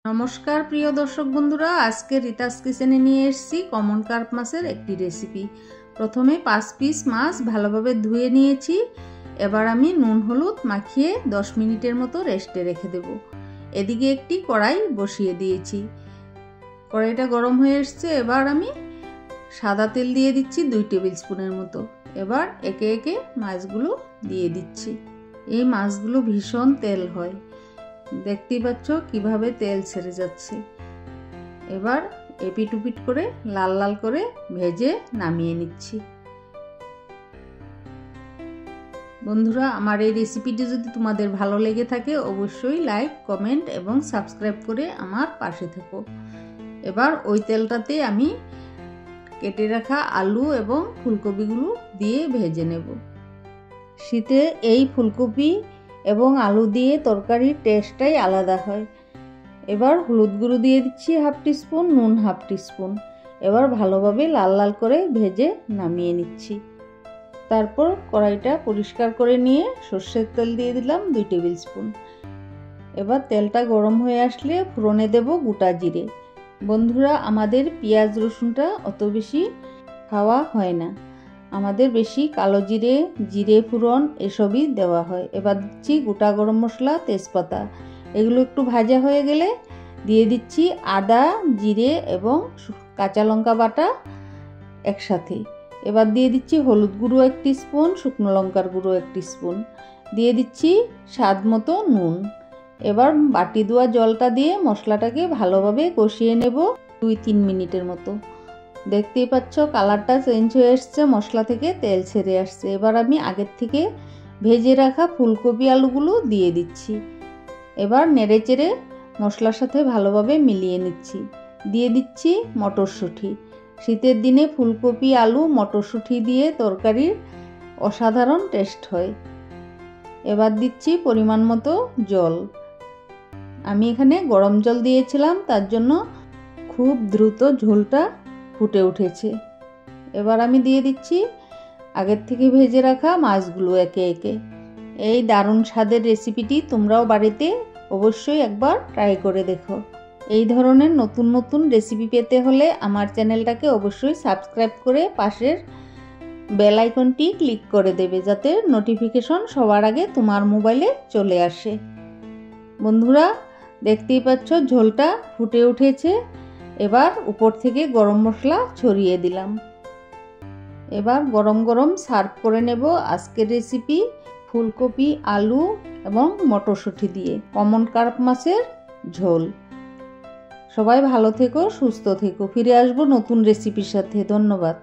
নমস্কার প্রিয় দর্শক বন্ধুরা, আজকে রিতাস কিচেনে নিয়ে এসেছি কমন কার্প মাছের একটি রেসিপি। প্রথমে 5 পিস মাছ ভালোভাবে ধুয়ে নিয়েছি। এবার আমি নুন হলুদ মাখিয়ে 10 মিনিটের মতো রেস্টে রেখে দেব। এদিকে একটি কড়াই বসিয়ে দিয়েছি। কড়াইটা গরম হয়ে এসছে। এবার আমি সাদা তেল দিয়ে দিচ্ছি 2 টেবিল স্পুনের মতো। এবার একে একে মাছগুলো দিয়ে দিচ্ছি। এই মাছগুলো ভীষণ তেল হয়, দেখতেই পাচ্ছ কিভাবে তেল ছেড়ে যাচ্ছে। এবার এপিট উপিট করে লাল লাল করে ভেজে নামিয়ে নিচ্ছি। বন্ধুরা, আমার এই রেসিপিটি যদি তোমাদের ভালো লেগে থাকে অবশ্যই লাইক, কমেন্ট এবং সাবস্ক্রাইব করে আমার পাশে থেকো। এবার ওই তেলটাতে আমি কেটে রাখা আলু এবং ফুলকপিগুলো দিয়ে ভেজে নেব। শীতে এই ফুলকপি এবং আলু দিয়ে তরকারির টেস্টটাই আলাদা হয়। এবার হলুদ গুঁড়ো দিয়ে দিচ্ছি 1/2 টিস্পুন, নুন 1/2 টিস্পুন। এবার ভালোভাবে লাল লাল করে ভেজে নামিয়ে নিচ্ছি। তারপর কড়াইটা পরিষ্কার করে নিয়ে সর্ষের তেল দিয়ে দিলাম 2 টেবিল স্পুন। এবার তেলটা গরম হয়ে আসলে ফোড়নে দেব গোটা জিরে। বন্ধুরা, আমাদের পেঁয়াজ রসুনটা অত বেশি খাওয়া হয় না, আমাদের বেশি কালো জিরে, জিরে ফোড়ন এসবই দেওয়া হয়। এবার দিচ্ছি গোটা গরম মশলা, তেজপাতা। এগুলো একটু ভাজা হয়ে গেলে দিয়ে দিচ্ছি আদা, জিরে এবং কাঁচা লঙ্কা বাটা একসাথে। এবার দিয়ে দিচ্ছি হলুদ গুঁড়ো 1 টিস্পুন, শুকনো লঙ্কার গুঁড়ো 1 টিস্পুন, দিয়ে দিচ্ছি স্বাদ মতো নুন। এবার বাটি ধোয়া জলটা দিয়ে মশলাটাকে ভালোভাবে কষিয়ে নেব 2-3 মিনিটের মতো। দেখতেই পাচ্ছ কালারটা চেঞ্জ হয়ে এসছে, মশলা থেকে তেল ছেড়ে আসছে। এবার আমি আগের থেকে ভেজে রাখা ফুলকপি আলুগুলো দিয়ে দিচ্ছি। এবার নেড়ে চেড়ে মশলার সাথে ভালোভাবে মিলিয়ে নিচ্ছি। দিয়ে দিচ্ছি মটরশুঁটি। শীতের দিনে ফুলকপি, আলু, মটরশুঁটি দিয়ে তরকারির অসাধারণ টেস্ট হয়। এবার দিচ্ছি পরিমাণ মতো জল। আমি এখানে গরম জল দিয়েছিলাম, তার জন্য খুব দ্রুত ঝোলটা ফুটে উঠেছে। এবার আমি দিয়ে দিচ্ছি আগের থেকে ভেজে রাখা মাছগুলো একে একে। এই দারুণ স্বাদের রেসিপিটি তোমরাও বাড়িতে অবশ্যই একবার ট্রাই করে দেখো। এই ধরনের নতুন নতুন রেসিপি পেতে হলে আমার চ্যানেলটাকে অবশ্যই সাবস্ক্রাইব করে পাশের বেল আইকনটি ক্লিক করে দেবে, যাতে নোটিফিকেশন সবার আগে তোমার মোবাইলে চলে আসে। বন্ধুরা, দেখতেই পাচ্ছ ঝোলটা ফুটে উঠেছে। এবার উপর থেকে গরম মশলা ছড়িয়ে দিলাম। এবার গরম গরম সার্ভ করে নেব আজকের রেসিপি ফুলকপি, আলু এবং মটরশুঁটি দিয়ে কমন কার্প মাছের ঝোল। সবাই ভালো থেকো, সুস্থ থেকো। ফিরে আসবো নতুন রেসিপির সাথে। ধন্যবাদ।